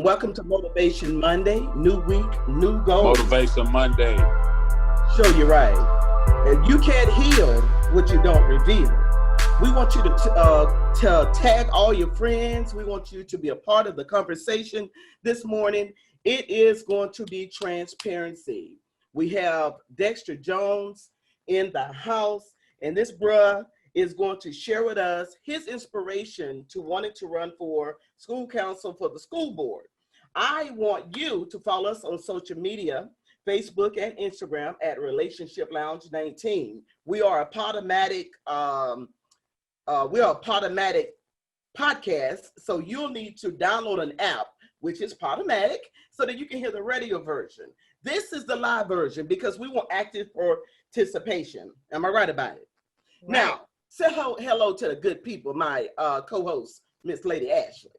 Welcome to Motivation Monday. New week, new goals. Motivation Monday. Show you right. And you can't heal what you don't reveal. We want you to tag all your friends. We want you to be a part of the conversation this morning. It is going to be transparency. We have Dexter Jones in the house, and this bruh is going to share with us his inspiration to wanting to run for school council for the school board. I want you to follow us on social media, Facebook and Instagram at Relationship Lounge 19. We are a Podomatic, podcast, so you'll need to download an app, which is Podomatic, so that you can hear the radio version. This is the live version because we want active participation. Am I right about it? Right. Now, say hello to the good people, my co-host, Miss Lady Ashley.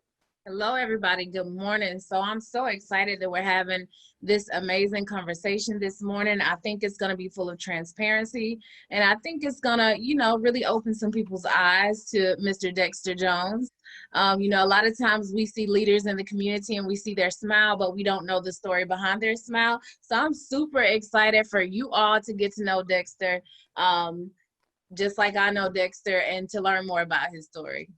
Hello, everybody. Good morning. So I'm so excited that we're having this amazing conversation this morning. I think it's going to be full of transparency, and I think it's going to, really open some people's eyes to Mr. Dexter Jones. A lot of times we see leaders in the community and we see their smile, but we don't know the story behind their smile. So I'm super excited for you all to get to know Dexter, just like I know Dexter, and to learn more about his story.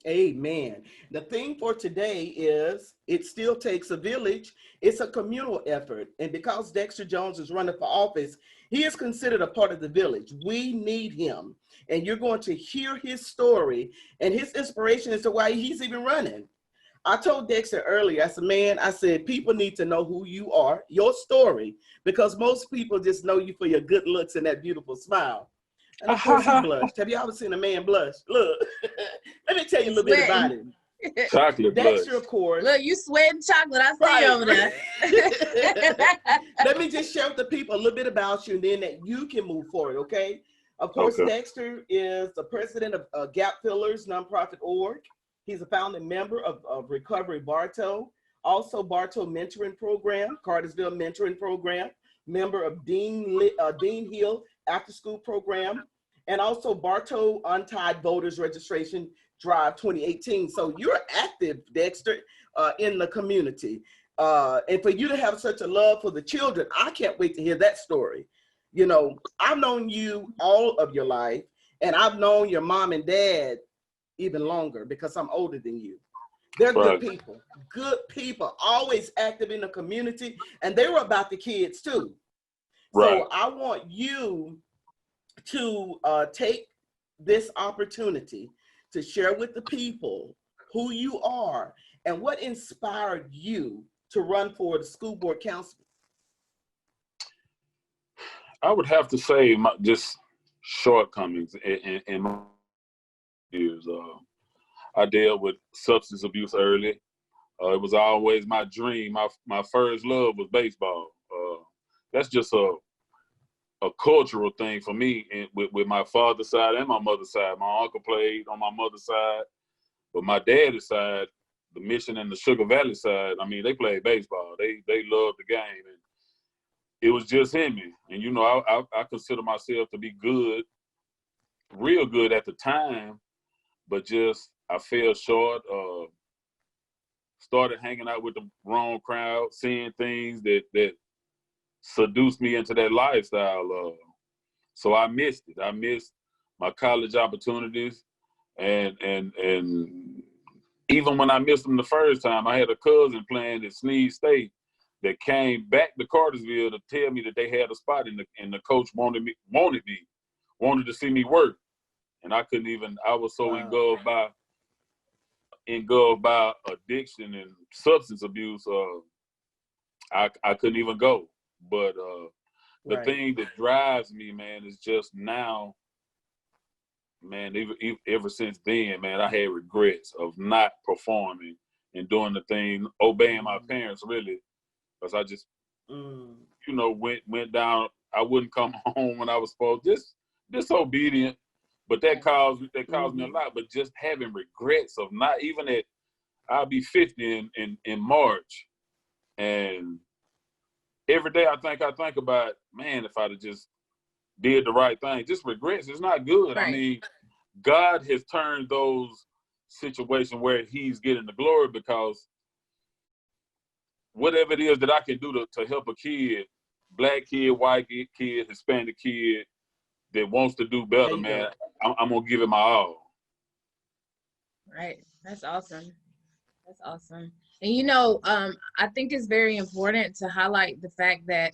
Amen. The thing for today is it still takes a village. It's a communal effort. And because Dexter Jones is running for office, he is considered a part of the village. We need him. And you're going to hear his story and his inspiration as to why he's even running. I told Dexter earlier, I said, people need to know who you are, your story, because most people just know you for your good looks and that beautiful smile. And of course he blushed. Have you ever seen a man blush? Look, let me tell you a little bit about him. Chocolate Dexter, blush. of course. Look, you sweating chocolate. I see you over there. Let me just share with the people a little bit about you, and then that you can move forward, okay? Of course, okay. Dexter is the president of Gap Fillers nonprofit org. He's a founding member of Recovery Bartow, also Bartow Mentoring Program, Cartersville Mentoring Program, member of Dean Hill After School Program, and also Bartow Untied Voters Registration Drive 2018. So you're active, Dexter, in the community. And for you to have such a love for the children, I can't wait to hear that story. I've known you all of your life, and I've known your mom and dad even longer because I'm older than you. They're right. Good people, always active in the community, and they were about the kids too. Right. So I want you to take this opportunity to share with the people who you are and what inspired you to run for the school board council. I would have to say just shortcomings in my years. I dealt with substance abuse early. It was always my dream. My first love was baseball. That's just a cultural thing for me, and with my father's side and my mother's side. My uncle played on my mother's side, but my dad's side, the Mission and the Sugar Valley side, they played baseball. They loved the game, and it was just in me. And I consider myself to be good, real good at the time, but just I fell short. Started hanging out with the wrong crowd, seeing things that seduced me into that lifestyle. So I missed it. I missed my college opportunities, and even when I missed them the first time, I had a cousin playing at Sneed State that came back to Cartersville to tell me that they had a spot and the coach wanted to see me work, and I couldn't even. I was so engulfed by addiction and substance abuse. I couldn't even go. But the thing that drives me, man, is just now, man, ever since then, man, I had regrets of not performing and doing the thing, obeying my parents, really, because I just, went down. I wouldn't come home when I was supposed, just disobedient. But that caused me a lot. But just having regrets of not, even at, I'll be 50 in March, and every day I think about, man, if I'd have just did the right thing. Just regrets. It's not good. Right. God has turned those situations where he's getting the glory, because whatever it is that I can do to help a kid, black kid, white kid, Hispanic kid that wants to do better, man, I'm gonna give it my all. Right. That's awesome. That's awesome. And you know, I think it's very important to highlight the fact that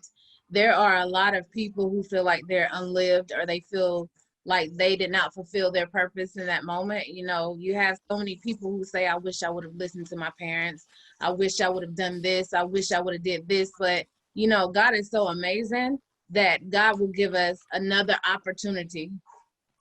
there are a lot of people who feel like they're unlived, or they feel like they did not fulfill their purpose in that moment. You know, you have so many people who say, I wish I would have listened to my parents. I wish I would have done this. I wish I would have did this. But, you know, God is so amazing that God will give us another opportunity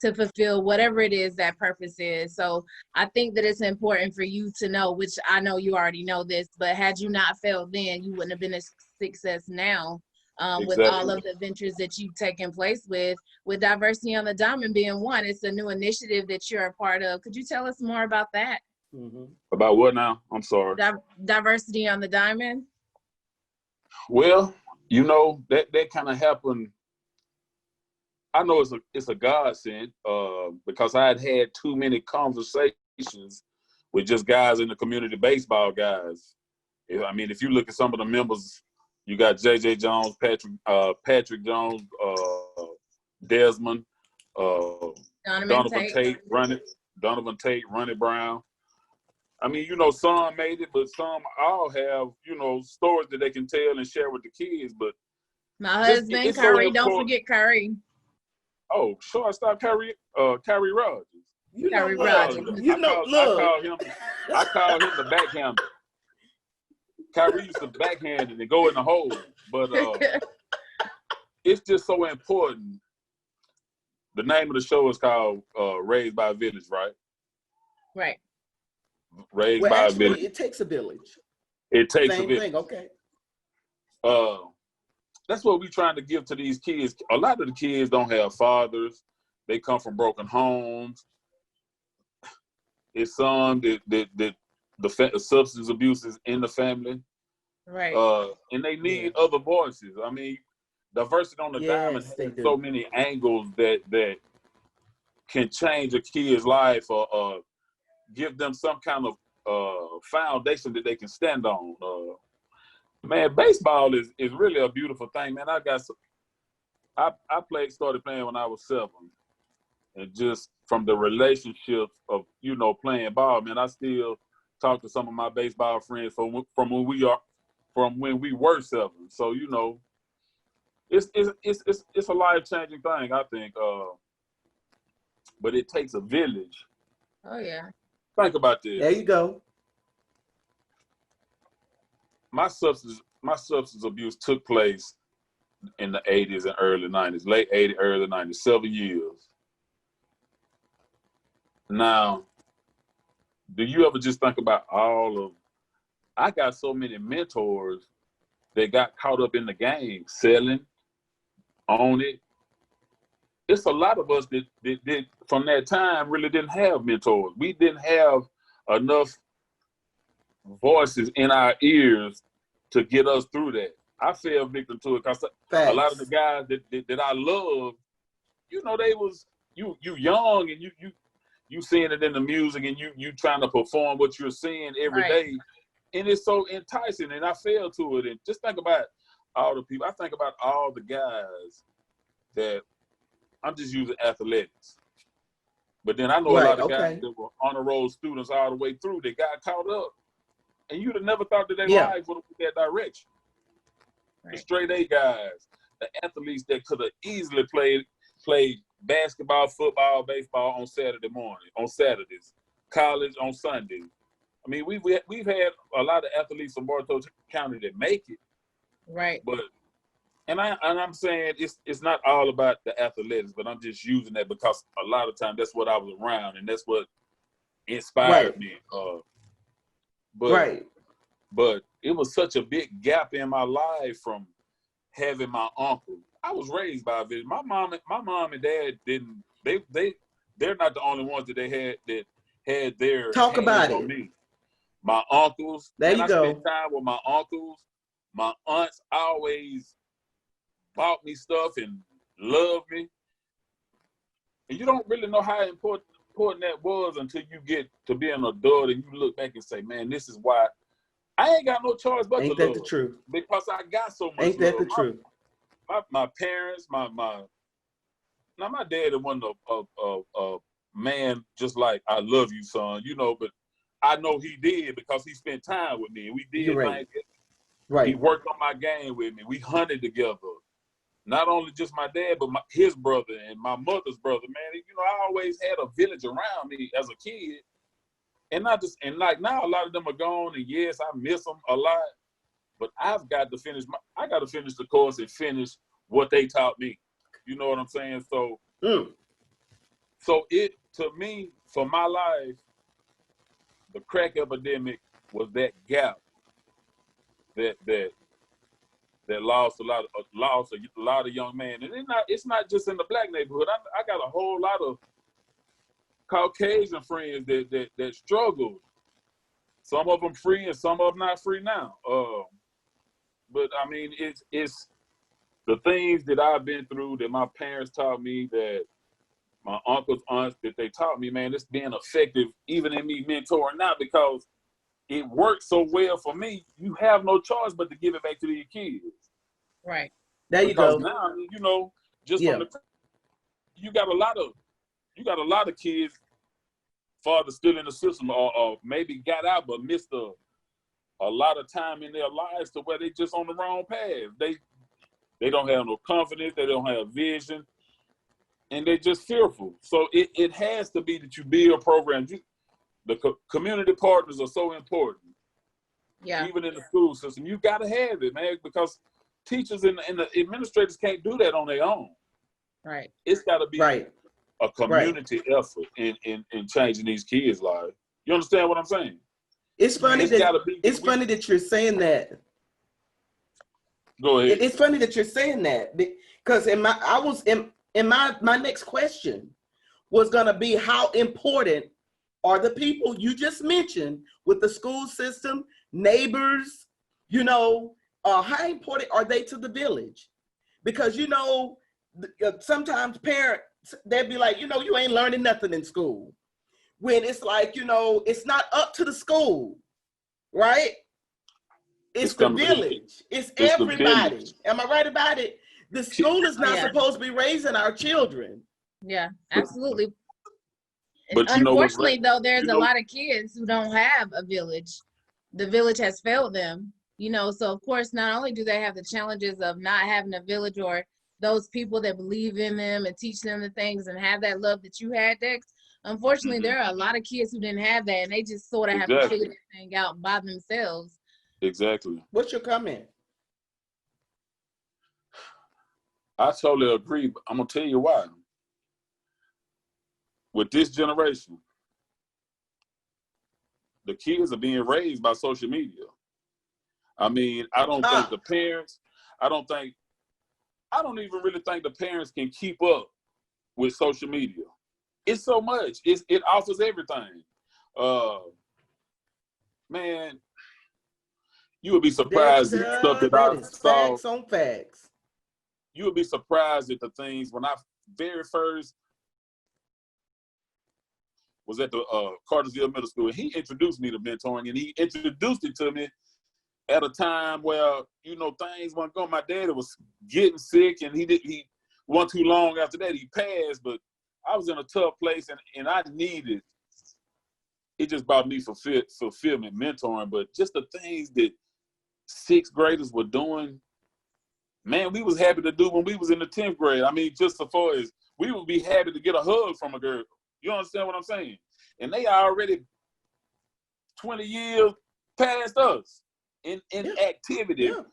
to fulfill whatever it is that purpose is. So I think that it's important for you to know, which I know you already know this, but had you not failed then, you wouldn't have been a success now. Exactly. With all of the ventures that you've taken place with Diversity on the Diamond being one. It's a new initiative that you're a part of. Could you tell us more about that? Mm-hmm. About what now? I'm sorry. Diversity on the Diamond? Well, you know, that kind of happened. I know it's a godsend because I had too many conversations with just guys in the community baseball guys. I mean, if you look at some of the members, you got J.J. Jones, Patrick Jones, Desmond, Donovan Tate, Ronnie Brown. I mean, you know, some made it, but some all have, you know, stories that they can tell and share with the kids. But my husband, Curry, so don't forget Curry. Oh, shortstop Kyrie Rogers. Kyrie Rogers. I call him the backhander. Kyrie used to backhand and go in the hole. But it's just so important. The name of the show is called Raised by a Village, right? Right. Raised by a Village. It takes a village. It takes Same a village. Thing, okay. That's what we're trying to give to these kids. A lot of the kids don't have fathers. They come from broken homes. It's some that the substance abuse is in the family. Right. And they need other voices. I mean, Diversity on the Diamond has so many angles that can change a kid's life or give them some kind of foundation that they can stand on. Man, baseball is really a beautiful thing, man. I started playing when I was 7. And just from the relationships of, you know, playing ball, man, I still talk to some of my baseball friends from when we were 7. So, you know, it's a life-changing thing, I think. But it takes a village. Oh yeah. Think about this. There you go. My substance abuse took place in the 80s and early 90s, late 80s, early 90s, 7 years. Now, do you ever just think about I got so many mentors that got caught up in the game, selling, own it. It's a lot of us that from that time really didn't have mentors. We didn't have enough voices in our ears to get us through that. I fell victim to it because a lot of the guys that I love, you know, they was you young and you seeing it in the music and you trying to perform what you're seeing every day, and it's so enticing. And I fell to it. And just think about all the people. I think about all the guys that I'm just using athletics, but then I know a lot of guys that were honor roll students all the way through that got caught up. And you'd have never thought that their life would have went that direction. Right. The straight A guys, the athletes that could have easily played basketball, football, baseball on Saturdays, college on Sundays. I mean, we've had a lot of athletes from Bartow County that make it. Right. But I'm saying it's not all about the athletics, but I'm just using that because a lot of times that's what I was around and that's what inspired me. But it was such a big gap in my life from having my uncle. I was raised by a village. My mom and dad didn't. They're not the only ones that had their talk about on me. My uncles. There you go. I spent time with my uncles. My aunts always bought me stuff and loved me. And you don't really know how important that was until you get to be an adult and you look back and say, man, this is why I ain't got no choice but Ain't to that the love truth? because I got so much Ain't that the love. truth? My parents, my dad wasn't a man just like I love you, son, you know, but I know he did because he spent time with me and we did You're right. things. Right. He worked on my game with me. We hunted together. Not only just my dad, but his brother and my mother's brother, man. You know, I always had a village around me as a kid. And not just, and like now a lot of them are gone, and yes, I miss them a lot. But I've got to finish I got to finish the course and finish what they taught me. You know what I'm saying? So, so it, to me, for my life, the crack epidemic was that gap that lost a lot of young men. And it's not just in the black neighborhood. I got a whole lot of Caucasian friends that struggled. Some of them free and some of them not free now. But I mean, it's the things that I've been through that my parents taught me, that my uncles, aunts, that they taught me, man, it's being effective even in me mentoring now because it worked so well for me. You have no choice but to give it back to your kids. Right. There you go. Because now, you know, just Yeah. from the, you got a lot of kids, fathers still in the system or maybe got out but missed a lot of time in their lives to where they just on the wrong path. They don't have no confidence, they don't have vision, and they're just fearful. So it has to be that you build programs. The community partners are so important. Yeah. Even in the school system, you got to have it, man, because teachers and the administrators can't do that on their own. Right. It's got to be Right. a community effort in changing these kids' lives. You understand what I'm saying? It's funny It's funny that you're saying that. Go ahead. It's funny that you're saying that because my next question was gonna be how important are the people you just mentioned with the school system, neighbors, you know, how important are they to the village? Because, you know, sometimes parents, they'd be like, you know, you ain't learning nothing in school. When it's like, you know, it's not up to the school, right? It's the village. It's everybody. Am I right about it? The school is not supposed to be raising our children. Yeah, absolutely. But unfortunately, though, there's a lot of kids who don't have a village. The village has failed them, you know. So of course, not only do they have the challenges of not having a village or those people that believe in them and teach them the things and have that love that you had, Dex. Unfortunately, there are a lot of kids who didn't have that, and they just sort of have to figure that thing out by themselves. Exactly. What's your comment? I totally agree, but I'm gonna tell you why. With this generation, the kids are being raised by social media. I mean, I don't think the parents, I don't even really think the parents can keep up with social media. It's so much. It offers everything. Man, you would be surprised at the stuff that I saw. Facts on facts. You would be surprised at the things when I very first was at the Cartersville Middle School. And he introduced me to mentoring, and he introduced it to me at a time where, you know, things weren't going. My daddy was getting sick, and he wasn't too long after that, he passed, but I was in a tough place, and I needed, it just brought me fulfillment, mentoring, but just the things that sixth graders were doing, man, we was happy to do when we was in the 10th grade. I mean, just as far as we would be happy to get a hug from a girl. You understand what I'm saying? And they are already 20 years past us in activity. Yeah.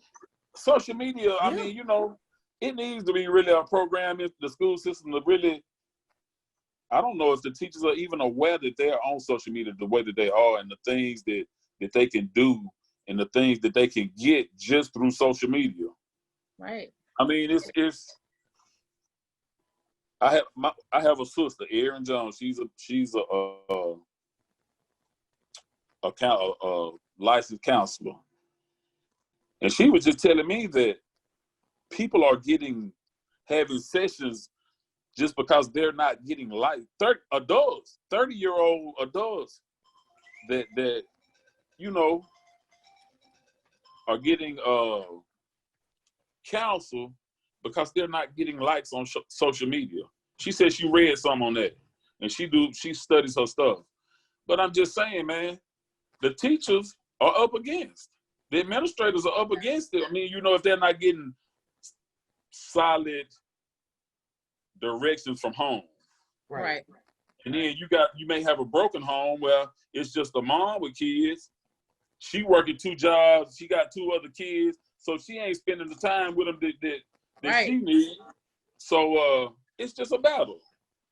Social media, I mean, you know, it needs to be really a program in the school system to really, I don't know if the teachers are even aware that they're on social media the way that they are and the things that they can do and the things that they can get just through social media. Right. I mean, it's. I have a sister, Erin Jones. She's a licensed counselor, and she was just telling me that people are having sessions just because they're not getting 30-year-old adults that you know, are getting counsel because they're not getting likes on social media. She said she read some on that, and she studies her stuff. But I'm just saying, man, the teachers are up against. The administrators are up against it. I mean, you know, if they're not getting solid directions from home. Right. And then you may have a broken home where it's just a mom with kids. She working 2 jobs. She got 2 other kids, so she ain't spending the time with them that she needs. So it's just a battle.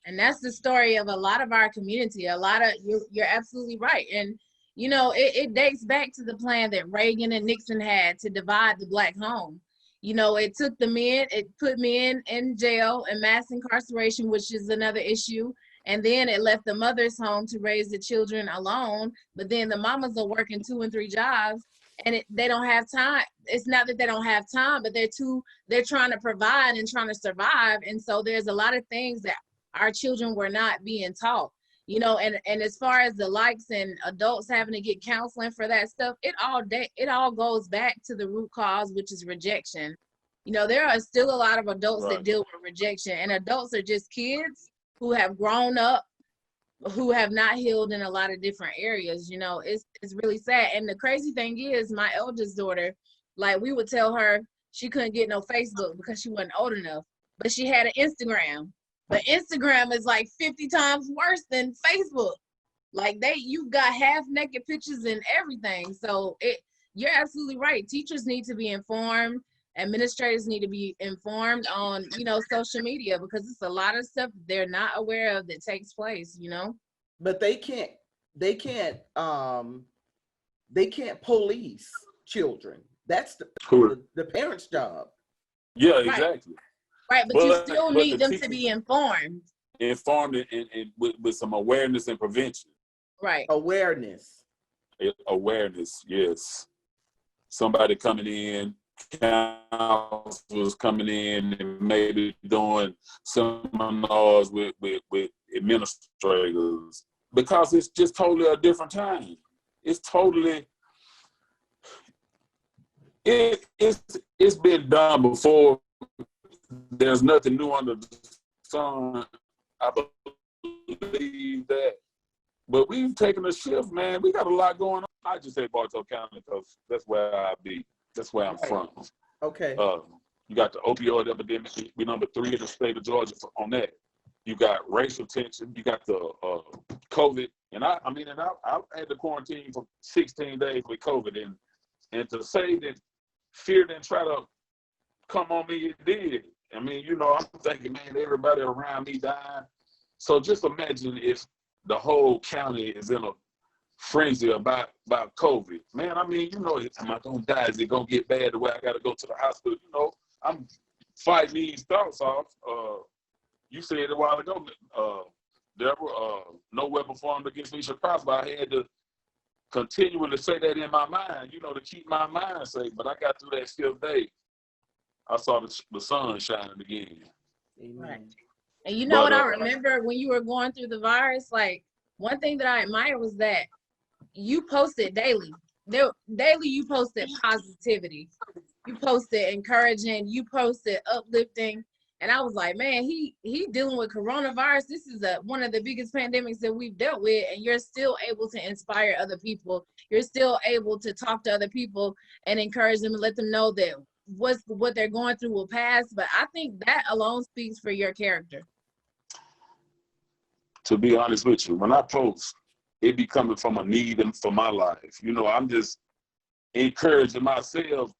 And that's the story of a lot of our community. You're absolutely right. And you know, it dates back to the plan that Reagan and Nixon had to divide the Black home. You know, it took the men, it put men in jail and mass incarceration, which is another issue. And then it left the mothers home to raise the children alone. But then the mamas are working 2 and 3 jobs, and they don't have time. It's not that they don't have time, but they're trying to provide and trying to survive. And so there's a lot of things that our children were not being taught. You know, and as far as the likes and adults having to get counseling for that stuff, it all goes back to the root cause, which is rejection. You know, there are still a lot of adults that deal with rejection, and adults are just kids who have grown up, who have not healed in a lot of different areas. You know, it's really sad. And the crazy thing is, my eldest daughter, like, we would tell her she couldn't get no Facebook because she wasn't old enough, but she had an Instagram. But Instagram is like 50 times worse than Facebook. Like, you've got half naked pictures and everything. So you're absolutely right. Teachers need to be informed. Administrators need to be informed on, you know, social media, because it's a lot of stuff they're not aware of that takes place, you know. But they can't police children. That's the parents' job. Yeah, exactly. Right, but you still need them to be informed. Informed and with some awareness and prevention. Right. Awareness, yes. Somebody coming in, counselors coming in, and maybe doing seminars with administrators, because it's just totally a different time. It's totally, it's been done before. There's nothing new under the sun. I believe that. But we've taken a shift, man. We got a lot going on. I just say Bartow County because that's where I be. That's where I'm from. Okay. You got the opioid epidemic. We number 3 in the state of Georgia on that. You got racial tension. You got the COVID. And I had to quarantine for 16 days with COVID. And to say that fear didn't try to come on me, it did. I mean, you know, I'm thinking, man, everybody around me dying. So just imagine if the whole county is in a frenzy about COVID. Man, I mean, you know, am I going to die? Is it going to get bad the way I got to go to the hospital? You know, I'm fighting these thoughts off. You said it a while ago, Deborah, no weapon formed against me shall prosper. I had to continually say that in my mind, you know, to keep my mind safe. But I got through that 5th day. I saw the sun shining again. Right. And you know what I remember when you were going through the virus? Like, one thing that I admire was that you posted daily. Daily you posted positivity. You posted encouraging. You posted uplifting. And I was like, man, he dealing with coronavirus. This is one of the biggest pandemics that we've dealt with, and you're still able to inspire other people. You're still able to talk to other people and encourage them and let them know that what they're going through will pass. But I think that alone speaks for your character. To be honest with you, when I post, it be coming from a need and for my life. You know, I'm just encouraging myself,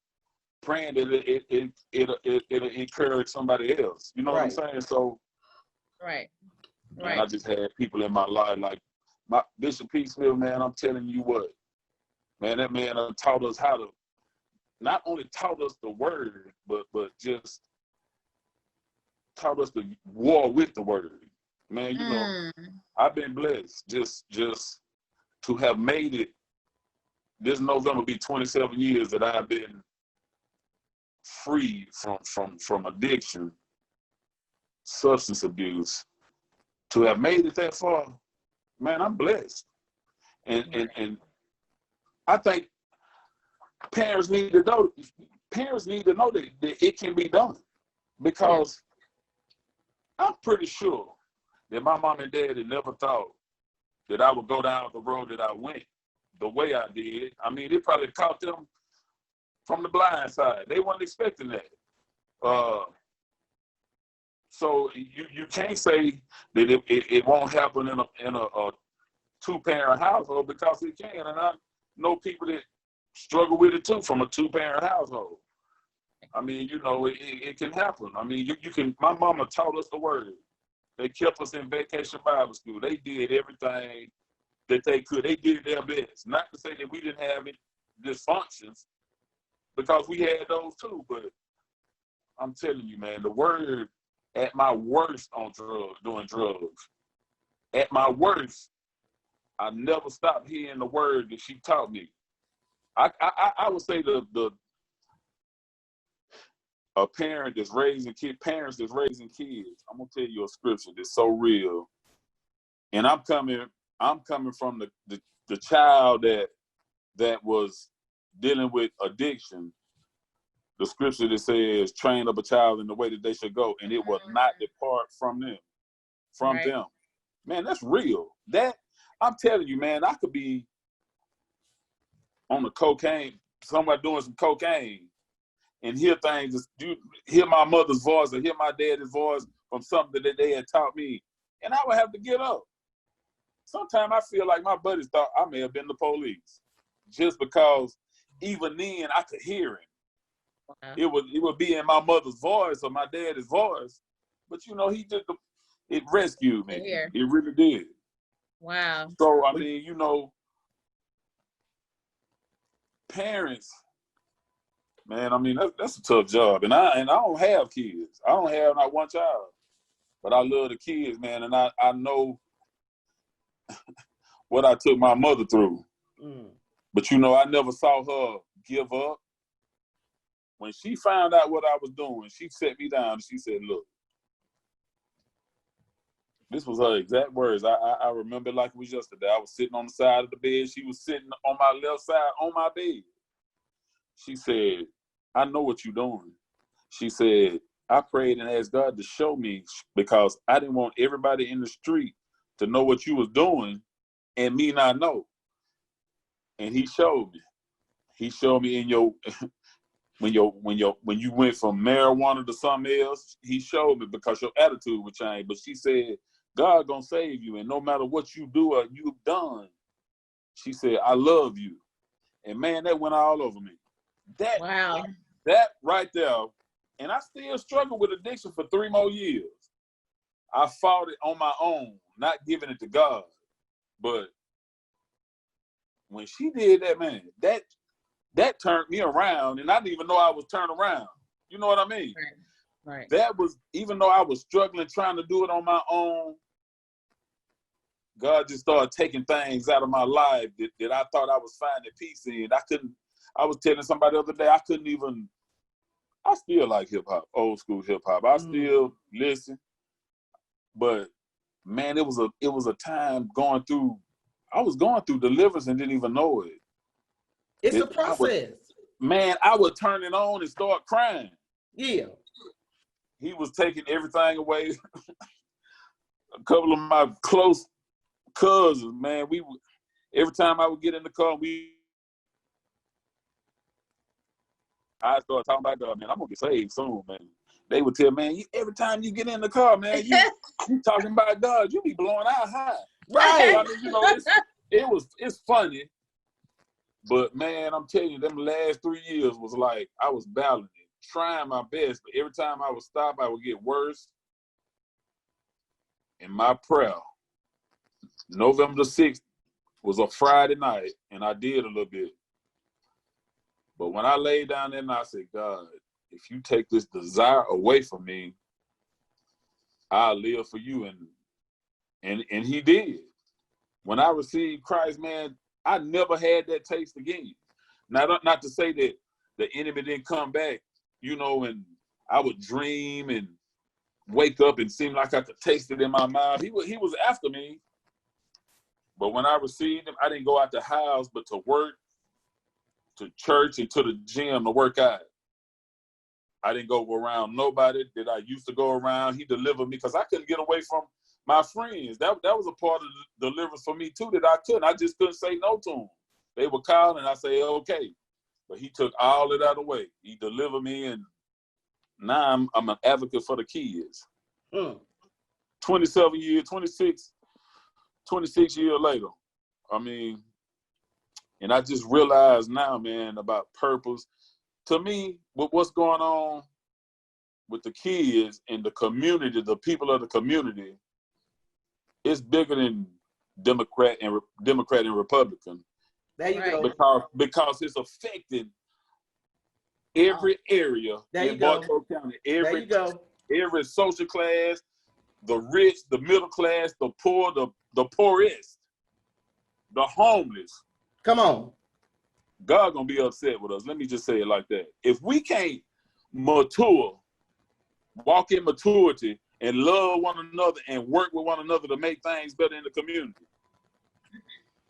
praying that it'll encourage somebody else. You know what I'm saying? So, right. And I just had people in my life like my Bishop Peaceville, man. I'm telling you what, man, that man taught us how to, not only taught us the word, but just taught us to war with the word. Man, you know, I've been blessed just to have made it. This November be 27 years that I've been free from addiction, substance abuse. To have made it that far, man, I'm blessed. And I think parents need to know that it can be done, because I'm pretty sure that my mom and dad had never thought that I would go down the road that I went the way I did. I mean, it probably caught them from the blind side. They weren't expecting that. So you can't say that it won't happen in a two-parent household, because it can. And I know people that struggle with it too from a two-parent household. I mean, you know, it can happen. I mean, you can. My mama taught us the word. They kept us in vacation Bible school. They did everything that they could. They did their best. Not to say that we didn't have any dysfunctions, because we had those too. But I'm telling you, man, the word at my worst on drugs, doing drugs, at my worst, I never stopped hearing the word that she taught me. I would say a parent that's raising kids, parents that's raising kids. I'm gonna tell you a scripture that's so real, and I'm coming from the child that was dealing with addiction. The scripture that says, "Train up a child in the way that they should go, and it will not depart from them." Man, that's real. That, I'm telling you, man, I could be on the cocaine, somewhere doing some cocaine, and hear things, hear my mother's voice or hear my daddy's voice from something that they had taught me, and I would have to get up. Sometimes I feel like my buddies thought I may have been the police, just because even then I could hear it. It would be in my mother's voice or my daddy's voice, but you know, it rescued me. It really did. Wow. So I mean, you know, parents, man, I mean, that's a tough job, and I don't have kids. I don't have not one child, but I love the kids, man, and I know what I took my mother through. But you know, I never saw her give up. When she found out what I was doing, she set me down and she said, "Look," this was her exact words. I remember it like it was yesterday. I was sitting on the side of the bed. She was sitting on my left side on my bed. She said, "I know what you're doing." She said, "I prayed and asked God to show me, because I didn't want everybody in the street to know what you was doing and me not know." And he showed me. He showed me in your when you went from marijuana to something else. He showed me, because your attitude would change. But she said, "God gonna save you, and no matter what you do or you've done," she said, "I love you." And man, that went all over me. That right there. And I still struggle with addiction for 3 more years. I fought it on my own, not giving it to God. But when she did that, man, that turned me around, and I didn't even know I was turned around. You know what I mean? Right. That was, even though I was struggling trying to do it on my own, God just started taking things out of my life that I thought I was finding peace in. I was telling somebody the other day, I still like hip hop, old school hip hop. I still listen. But man, it was a time I was going through deliverance and didn't even know it. It's a process. I would turn it on and start crying. Yeah. He was taking everything away. A couple of my close cousins, man, every time I would get in the car, I started talking about God, man, I'm gonna get saved soon, man. They would tell, man, every time you get in the car, man, you talking about God, you be blowing out high. Right. I mean, you know, it's funny. But man, I'm telling you, them last 3 years was like I was battling it, trying my best. But every time I would stop, I would get worse. And my prayer, November the 6th, was a Friday night, and I did a little bit. But when I laid down there and I said, "God, if you take this desire away from me, I'll live for you." And he did. When I received Christ, man, I never had that taste again. Now, not to say that the enemy didn't come back, you know, and I would dream and wake up and seem like I could taste it in my mouth. He was after me. But when I received him, I didn't go out the house but to work. to church and to the gym to work out. I didn't go around nobody that I used to go around. He delivered me because I couldn't get away from my friends. That was a part of the deliverance for me too, that I couldn't. I just couldn't say no to them. They would call and I say, okay. But he took all of that away. He delivered me, and now I'm an advocate for the kids. 27 years, 26 years later. I mean, and I just realized now, man, about purpose. To me, with what's going on with the kids and the community, the people of the community, it's bigger than Democrat and Republican. There you go. Because it's affecting every area in Bartow County. Every social class, the rich, the middle class, the poor, the poorest, the homeless. Come on. God gonna be upset with us. Let me just say it like that. If we can't mature, walk in maturity, and love one another and work with one another to make things better in the community,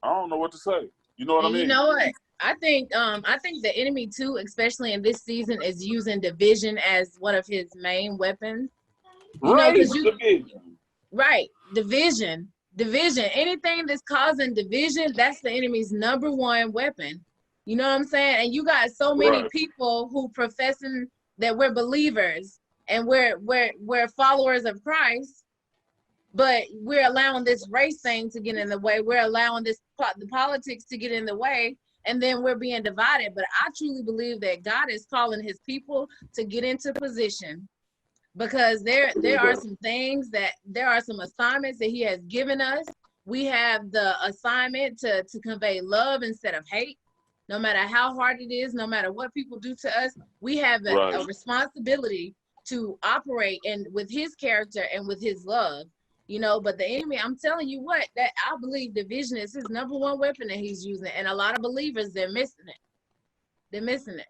I don't know what to say. You know what I mean? You know what? I think the enemy too, especially in this season, is using division as one of his main weapons. Division. Right. Division. Anything that's causing division, that's the enemy's number one weapon. You know what I'm saying? And you got so many people who professing that we're believers and we're followers of Christ, but we're allowing this race thing to get in the way. We're allowing the politics to get in the way, and then we're being divided. But I truly believe that God is calling his people to get into position, because there are some things there are some assignments that he has given us. We have the assignment to convey love instead of hate. No matter how hard it is, no matter what people do to us, we have a responsibility to operate with his character and with his love. You know, but the enemy, I'm telling you what, that I believe division is his number one weapon that he's using. And a lot of believers, they're missing it.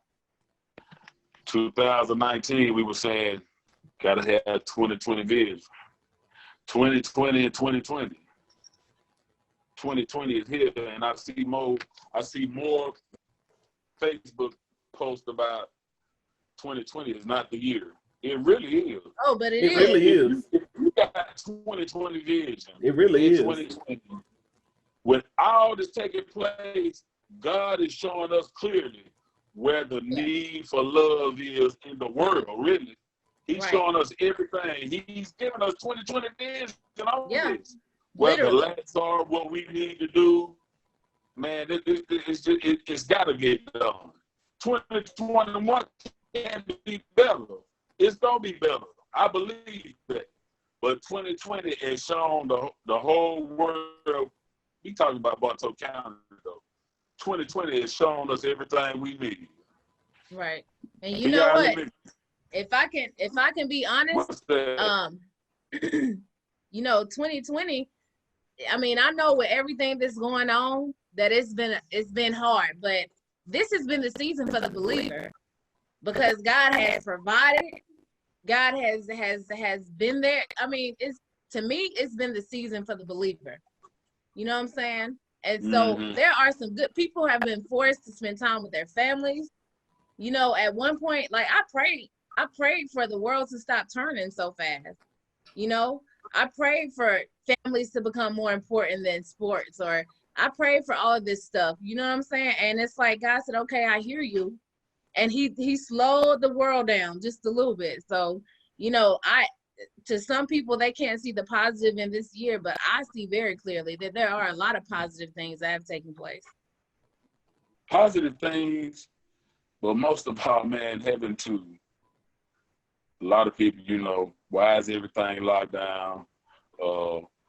2019, we were saying, gotta have 2020 vision. 2020 and 2020. 2020 is here, and I see more Facebook posts about 2020 is not the year. It really is. Oh, but it really is. If you got 2020 vision, it really is. 2020, when all this taking place, God is showing us clearly where the need for love is in the world, really. He's showing us everything. He's giving us 2020 vision on this. Where the lacks are, what we need to do, man, it's got to get done. 2021 can be better. It's going to be better. I believe that. But 2020 has shown the whole world, we talking about Bartow County, though. 2020 has shown us everything we need. Right. And you know what? If I can be honest, you know, 2020, I mean, I know with everything that's going on that it's been hard, but this has been the season for the believer, because God has provided. God has been there. I mean, to me, it's been the season for the believer. You know what I'm saying? And so there are some good people have been forced to spend time with their families. You know, at one point, like I prayed for the world to stop turning so fast. You know, I prayed for families to become more important than sports, or I prayed for all of this stuff. You know what I'm saying? And it's like God said, okay, I hear you. And he slowed the world down just a little bit. So, you know, to some people, they can't see the positive in this year, but I see very clearly that there are a lot of positive things that have taken place. Positive things, but most of all, man, having to, a lot of people, you know, why is everything locked down?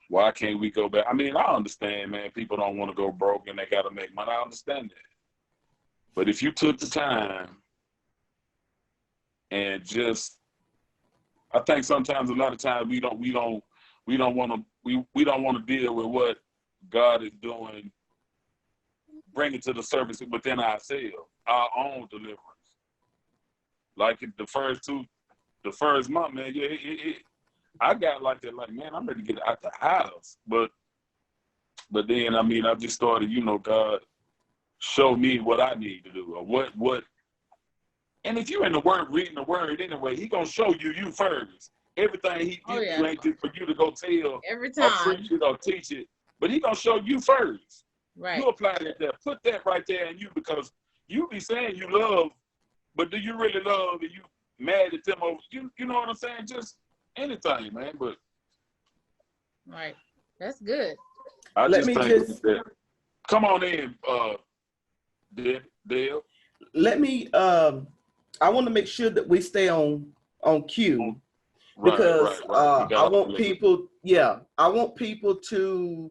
Why can't we go back? I mean, I understand, man, people don't want to go broke and they got to make money. I understand that. But if you took the time and just, I think sometimes, a lot of times we don't want to deal with what God is doing, bring it to the surface within ourselves, our own deliverance. Like the first month, man, I got like that, like, man, I'm ready to get out the house. But then, I mean, I just started, you know, God show me what I need to do or what. And if you're in the word, reading the word anyway, he gonna show you first. Everything he gives you ain't just for you to go tell every or time. preach it or teach it, but he gonna show you first. Right. You apply that there. Put that right there in you, because you be saying you love, but do you really love, and you mad at them over, you know what I'm saying? Just anything, man. But right. That's good. I Let just me think just that, come on in, Dale. let me I want to make sure that we stay on cue, because I want people, I want people to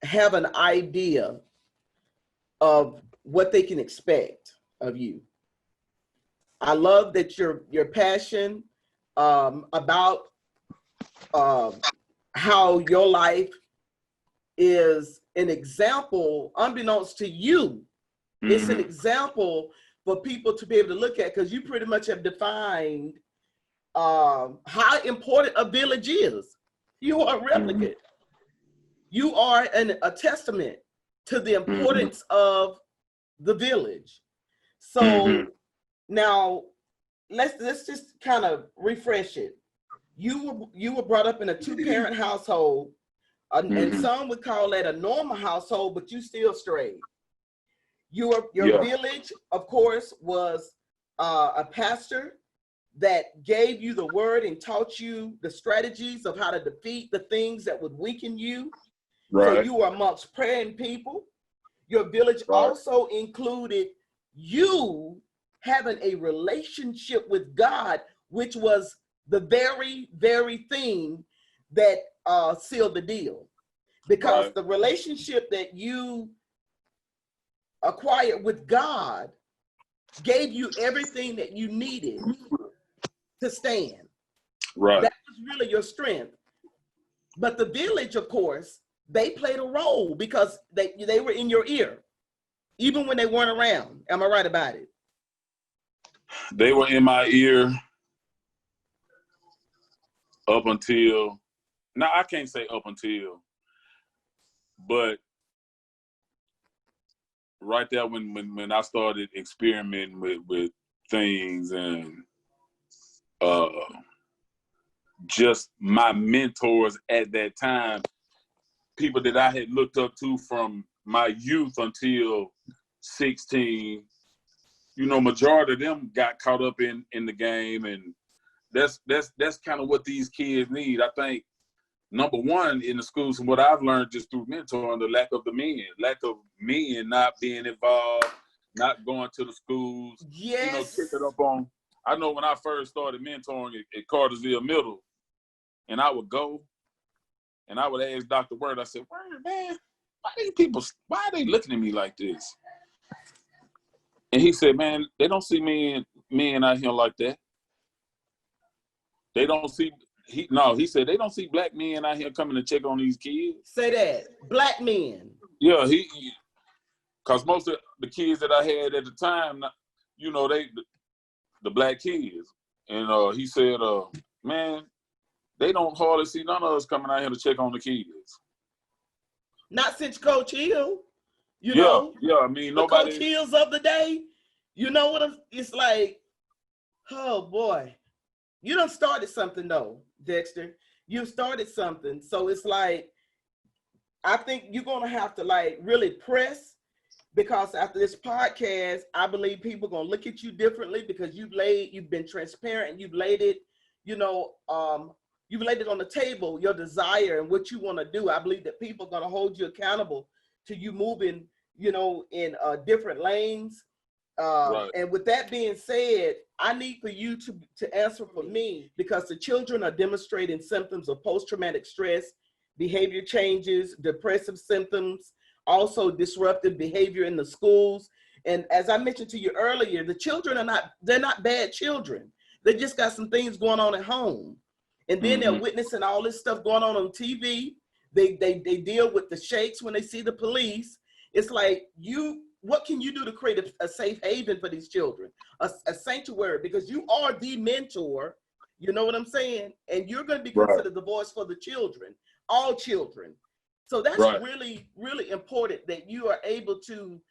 have an idea of what they can expect of you. I love that your passion about how your life is an example, unbeknownst to you. Mm-hmm. It's an example for people to be able to look at, because you pretty much have defined how important a village is. You are a replicant. You are a testament to the importance of the village. So now let's just kind of refresh it. You were brought up in a 2-parent household, and some would call that a normal household, but you still strayed. Your village, of course, was a pastor that gave you the word and taught you the strategies of how to defeat the things that would weaken you. Right. So you were amongst praying people. Your village also included you having a relationship with God, which was the very, very thing that sealed the deal. Because the relationship that you acquired with God gave you everything that you needed to stand. Right. That was really your strength. But the village, of course, they played a role, because they were in your ear, even when they weren't around. Am I right about it? They were in my ear up until, now I can't say up until, but right there when I started experimenting with things, and just my mentors at that time, people that I had looked up to from my youth until 16, you know, majority of them got caught up in the game, and that's kind of what these kids need. I think number one in the schools, from what I've learned just through mentoring, the lack of men not being involved, not going to the schools. Yes. You know, pick it up on. I know when I first started mentoring at Cartersville Middle, and I would go, and I would ask Dr. Word, I said, "Word, man, why are they looking at me like this?" And he said, "Man, they don't see men out here like that. They don't see." He said, "They don't see black men out here coming to check on these kids." Say that. Black men. Yeah, because most of the kids that I had at the time, you know, the black kids. And he said, "Man, they don't hardly see none of us coming out here to check on the kids." Not since Coach Hill, you know. Yeah, I mean, nobody. Coach Hills of the day, you know what it's like, oh boy. You done started something though, Dexter. You started something. So it's like, I think you're going to have to like really press, because after this podcast, I believe people are going to look at you differently, because you've been transparent, and you've laid it, you know, you've laid it on the table, your desire and what you want to do. I believe that people are going to hold you accountable to you moving, you know, in different lanes. And with that being said, I need for you to answer for me, because the children are demonstrating symptoms of post-traumatic stress, behavior changes, depressive symptoms, also disruptive behavior in the schools. And as I mentioned to you earlier, the children they're not bad children. They just got some things going on at home. And then they're witnessing all this stuff going on TV. They deal with the shakes when they see the police. It's like, what can you do to create a safe haven for these children, a sanctuary? Because you are the mentor, you know what I'm saying? And you're going to be considered the voice for the children, all children. So that's right. really, really important that you are able to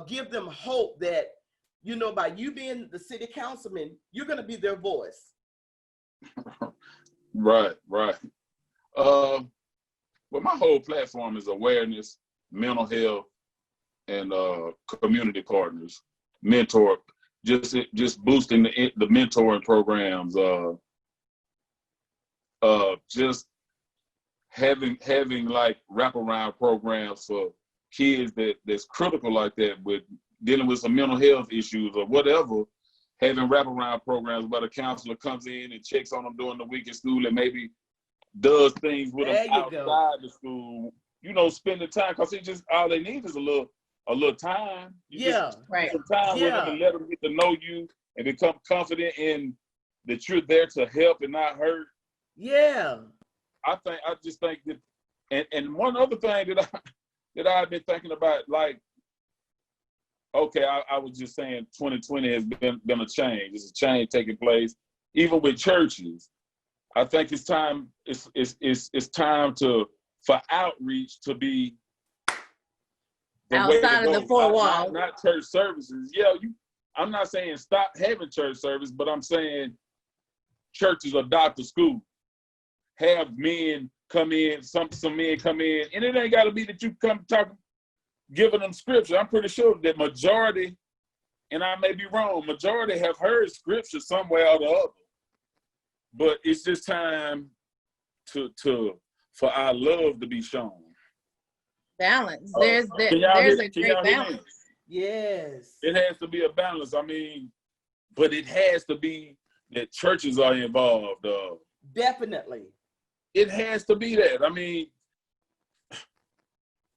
give them hope that, you know, by you being the city councilman, you're going to be their voice. Right, right. Well, my whole platform is awareness, mental health, and community partners, mentor, just boosting the mentoring programs, just having like wraparound programs for kids that's critical like that, with dealing with some mental health issues or whatever. Having wraparound programs where the counselor comes in and checks on them during the week in school and maybe does things with them outside the school, you know, spending time, because it just, all they need is a little time. You just right. some time with them and let them get to know you and become confident in that you're there to help and not hurt. Yeah. I just think that, and one other thing that I've been thinking about, like, okay, I was just saying 2020 has been a change. It's a change taking place, even with churches. I think it's time. It's time for outreach to be the outside of the four walls, not church services. Yeah, I'm not saying stop having church service, but I'm saying churches adopt a school. Have men come in, some men come in, and it ain't got to be that you come talking, giving them scripture. I'm pretty sure that majority, and I may be wrong, majority have heard scripture somewhere or the other. But it's just time for our love to be shown. Balance. There's a great balance. Yes. It has to be a balance. I mean, but it has to be that churches are involved. Definitely. It has to be that. I mean,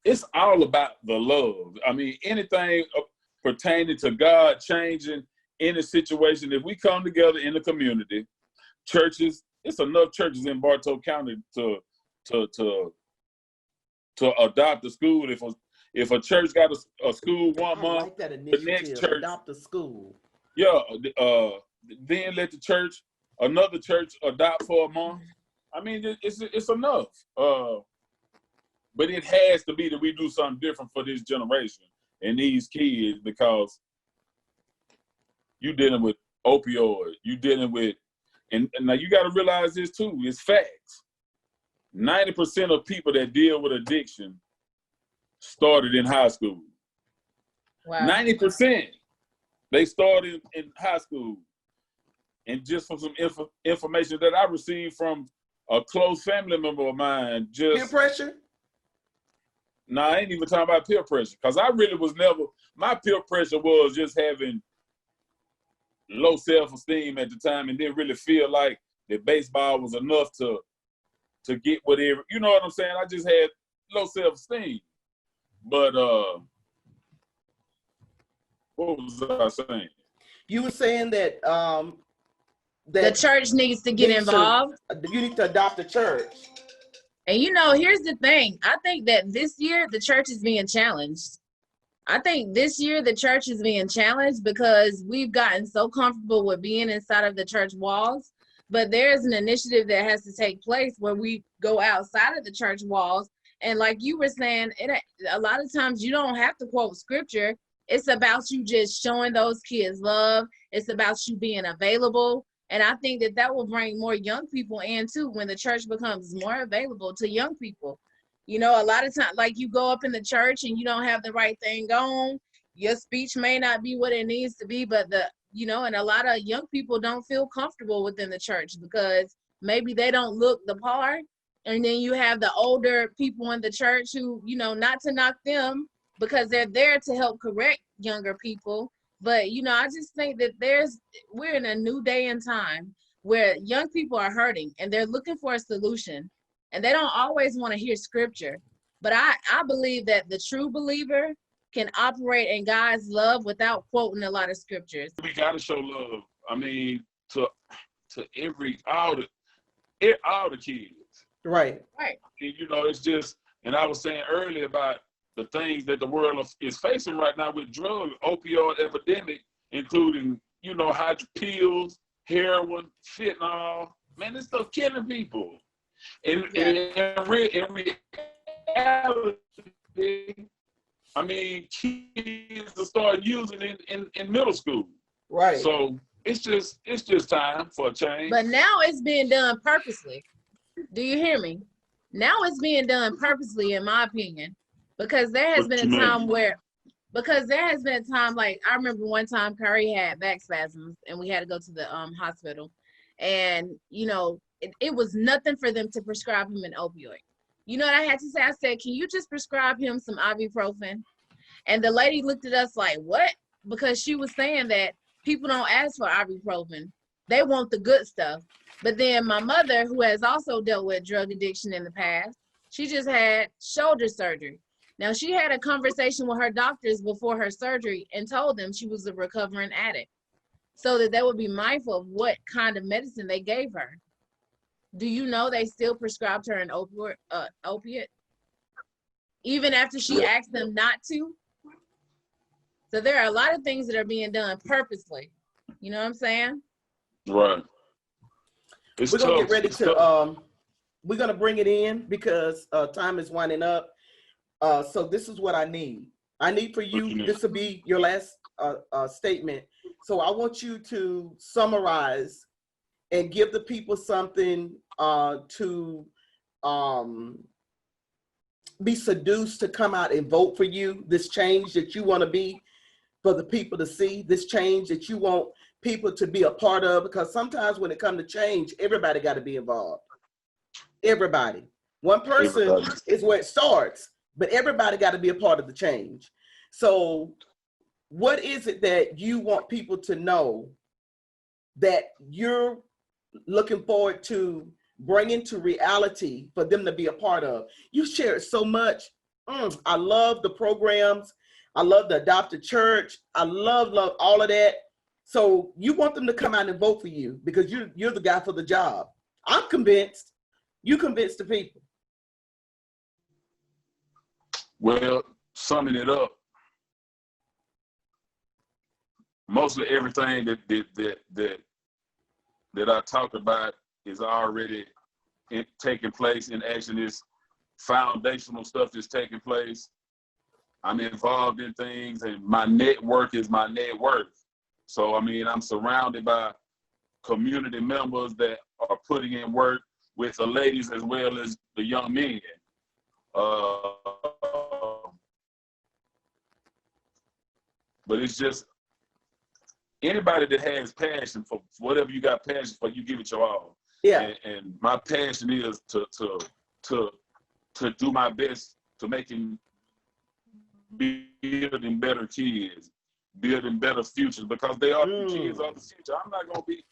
it's all about the love. I mean, anything pertaining to God changing any situation, if we come together in the community, churches, it's enough churches in Bartow County to adopt a school. If a church got a school one month, like that initiative, the next church adopt a school. Yeah, then let another church adopt for a month. I mean, it's enough. But it has to be that we do something different for this generation and these kids, because you dealing with opioid, you dealing with, and now you got to realize this too, it's facts. 90% of people that deal with addiction started in high school. Wow. 90%. They started in high school. And just from some information that I received from a close family member of mine, just peer pressure? No, I ain't even talking about peer pressure, because I really was never, my peer pressure was just having low self-esteem at the time and didn't really feel like that baseball was enough to get whatever, you know what I'm saying? I just had low self-esteem. But what was I saying? You were saying that the church needs to get involved. You need to adopt a church. And you know, here's the thing. I think that this year the church is being challenged. I think this year the church is being challenged because we've gotten so comfortable with being inside of the church walls. But there's an initiative that has to take place where we go outside of the church walls. And like you were saying, a lot of times you don't have to quote scripture. It's about you just showing those kids love. It's about you being available. And I think that will bring more young people in too when the church becomes more available to young people. You know, a lot of times, like you go up in the church and you don't have the right thing going. Your speech may not be what it needs to be, but and a lot of young people don't feel comfortable within the church because maybe they don't look the part. And then you have the older people in the church who, not to knock them because they're there to help correct younger people. But, I just think that we're in a new day and time where young people are hurting and they're looking for a solution and they don't always want to hear scripture. But I believe that the true believer can operate in God's love without quoting a lot of scriptures. We got to show love. I mean, to all the kids. Right. Right. And, it's just, and I was saying earlier about the things that the world is facing right now with drug opioid epidemic, including, pills, heroin, fentanyl. Man, this stuff killing people. In reality, I mean, kids will start using it in middle school. Right. So it's just time for a change. But now it's being done purposely. Do you hear me? Now it's being done purposely, in my opinion, because there has been a time like I remember one time Curry had back spasms and we had to go to the hospital, and you know it was nothing for them to prescribe him an opioid. You know what I had to say? I said, "Can you just prescribe him some ibuprofen?" And the lady looked at us like, "What?" Because she was saying that people don't ask for ibuprofen; they want the good stuff. But then my mother, who has also dealt with drug addiction in the past, she just had shoulder surgery. Now, she had a conversation with her doctors before her surgery and told them she was a recovering addict, so that they would be mindful of what kind of medicine they gave her. Do you know they still prescribed her an opiate? Even after she asked them not to? So there are a lot of things that are being done purposely. You know what I'm saying? Right. We're gonna get ready to we're gonna bring it in because time is winding up. So this is what I need. I need for you, this will be your last statement. So I want you to summarize and give the people something to be seduced to come out and vote for you, this change that you want to be for the people to see, this change that you want people to be a part of, because sometimes when it comes to change, everybody got to be involved. Everybody. One person is where it starts, but everybody got to be a part of the change. So what is it that you want people to know that you're looking forward to bringing to reality for them to be a part of? You share it so much. I love the programs. I love the adopted church. I love all of that. So you want them to come out and vote for you because you're the guy for the job. I'm convinced. You convince the people. Well, summing it up, mostly everything that I talked about is already taking place in action. This foundational stuff is taking place. I'm involved in things, and my network is my net worth. So, I mean, I'm surrounded by community members that are putting in work with the ladies as well as the young men. But it's just anybody that has passion for whatever you got passion for, you give it your all. Yeah. And my passion is to do my best to making building better kids, building better futures, because they are the kids of the future. I'm not gonna be.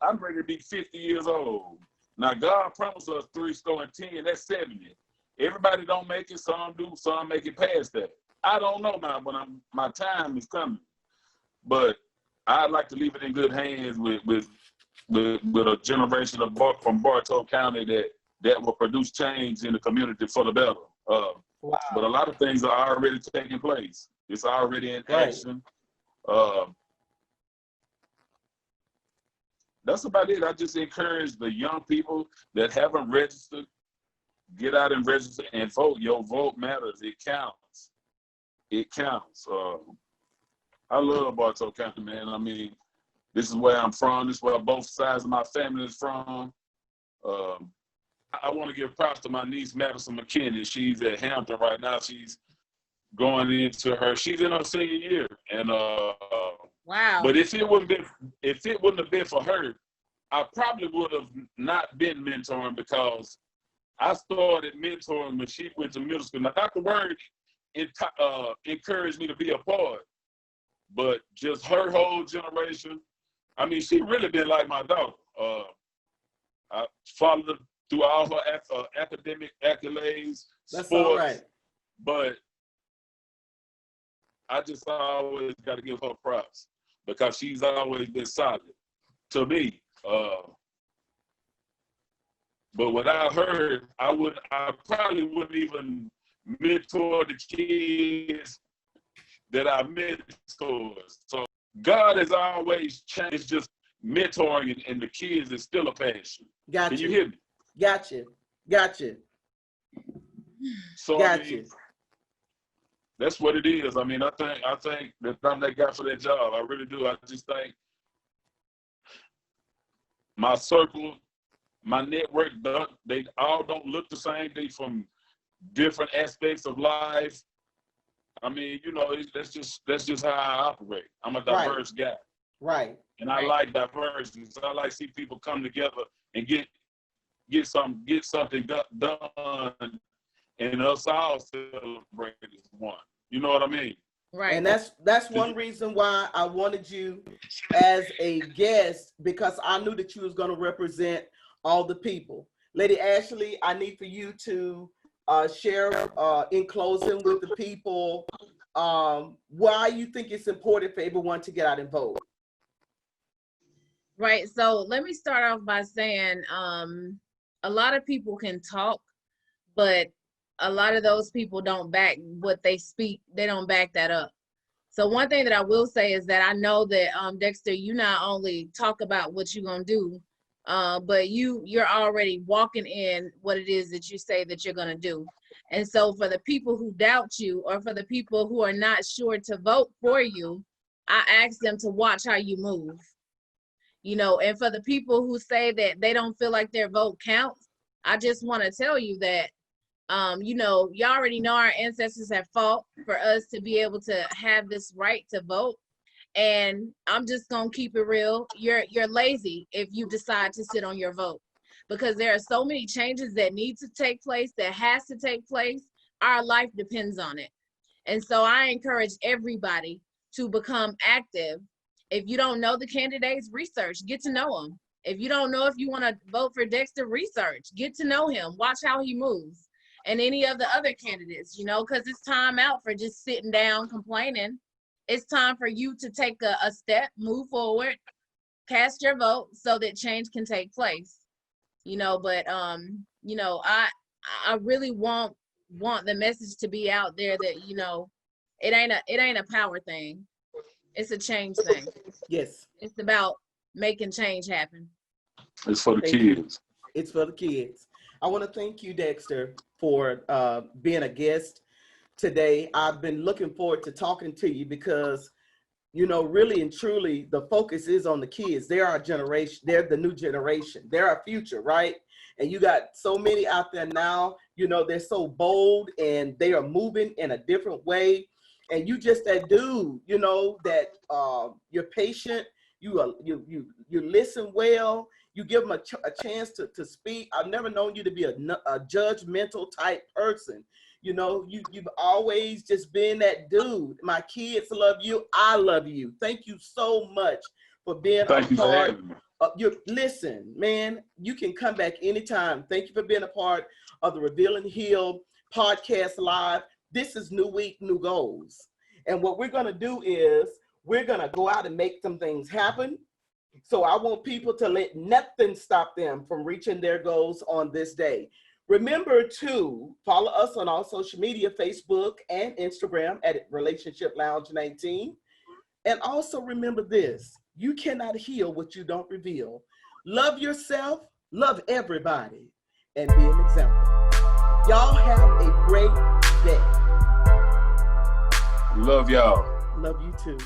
I'm ready to be 50 years old. Now God promised us 10. That's 70. Everybody don't make it. Some do. Some make it past that. I don't know now, but my time is coming. But I'd like to leave it in good hands with a generation from Bartow County that will produce change in the community for the better. Wow. But a lot of things are already taking place. It's already in action. That's about it. I just encourage the young people that haven't registered, get out and register and vote. Your vote matters. It counts. It counts. I love Bartow County, man. I mean, this is where I'm from. This is where both sides of my family is from. I want to give props to my niece, Madison McKinney. She's at Hampton right now. She's going into she's in her senior year. And wow. But if it wouldn't have been for her, I probably would have not been mentoring, because I started mentoring when she went to middle school. Now, Dr. Word encouraged me to be a part, but just her whole generation, I mean, she really been like my daughter. I followed her through all her academic accolades, That's sports, all right. But I just always got to give her props because she's always been solid to me. But without her, I probably wouldn't even mentor the kids that I mentored. So God has always changed. It's just mentoring and the kids is still a passion. Gotcha. Can you hear me? Gotcha. So Got I mean, you. that's what it is. I mean, I think that I'm that guy for that job. I really do. I just think my circle, my network, they all don't look the same. They from different aspects of life. I mean, you know, that's just how I operate. I'm a diverse guy. Right. And I like diversity. So I like to see people come together and get something done, and us all celebrate as one. You know what I mean? Right. And that's one reason why I wanted you as a guest, because I knew that you was going to represent all the people. Lady Ashley, I need for you to share in closing with the people why you think it's important for everyone to get out and vote. Right. So let me start off by saying a lot of people can talk, but a lot of those people don't back what they speak. They don't back that up. So one thing that I will say is that I know that Dexter, you not only talk about what you're gonna do, but you're already walking in what it is that you say that you're gonna do. And so for the people who doubt you, or for the people who are not sure to vote for you, I ask them to watch how you move. You know, and for the people who say that they don't feel like their vote counts, I just want to tell you that, you know, you already know our ancestors have fought for us to be able to have this right to vote. And I'm just going to keep it real. You're lazy if you decide to sit on your vote, because there are so many changes that need to take place, that has to take place. Our life depends on it. And so I encourage everybody to become active. If you don't know the candidates, research, get to know them. If you don't know if you want to vote for Dexter, research, get to know him, watch how he moves, and any of the other candidates, you know, because it's time out for just sitting down complaining. It's time for you to take a step, move forward, cast your vote so that change can take place. You know, but you know, I really want the message to be out there that, you know, it ain't a power thing. It's a change thing. Yes. It's about making change happen. It's for the kids. It's for the kids. I want to thank you, Dexter, for being a guest today. I've been looking forward to talking to you because, you know, really and truly, the focus is on the kids. They're our generation. They're the new generation. They're our future, right? And you got so many out there now, you know, they're so bold and they are moving in a different way. And you just that dude, you know, that you're patient, you listen well, you give them a chance to speak. I've never known you to be a judgmental type person. You know, you've always just been that dude. My kids love you. I love you. Thank you so much for being a part. Listen, man, you can come back anytime. Thank you for being a part of the Revealing Hill podcast live. This is new week, new goals. And what we're going to do is we're going to go out and make some things happen. So I want people to let nothing stop them from reaching their goals on this day. Remember to follow us on all social media, Facebook and Instagram at Relationship Lounge 19. And also remember this, you cannot heal what you don't reveal. Love yourself, love everybody, and be an example. Y'all have a great day. Love y'all. Love you too.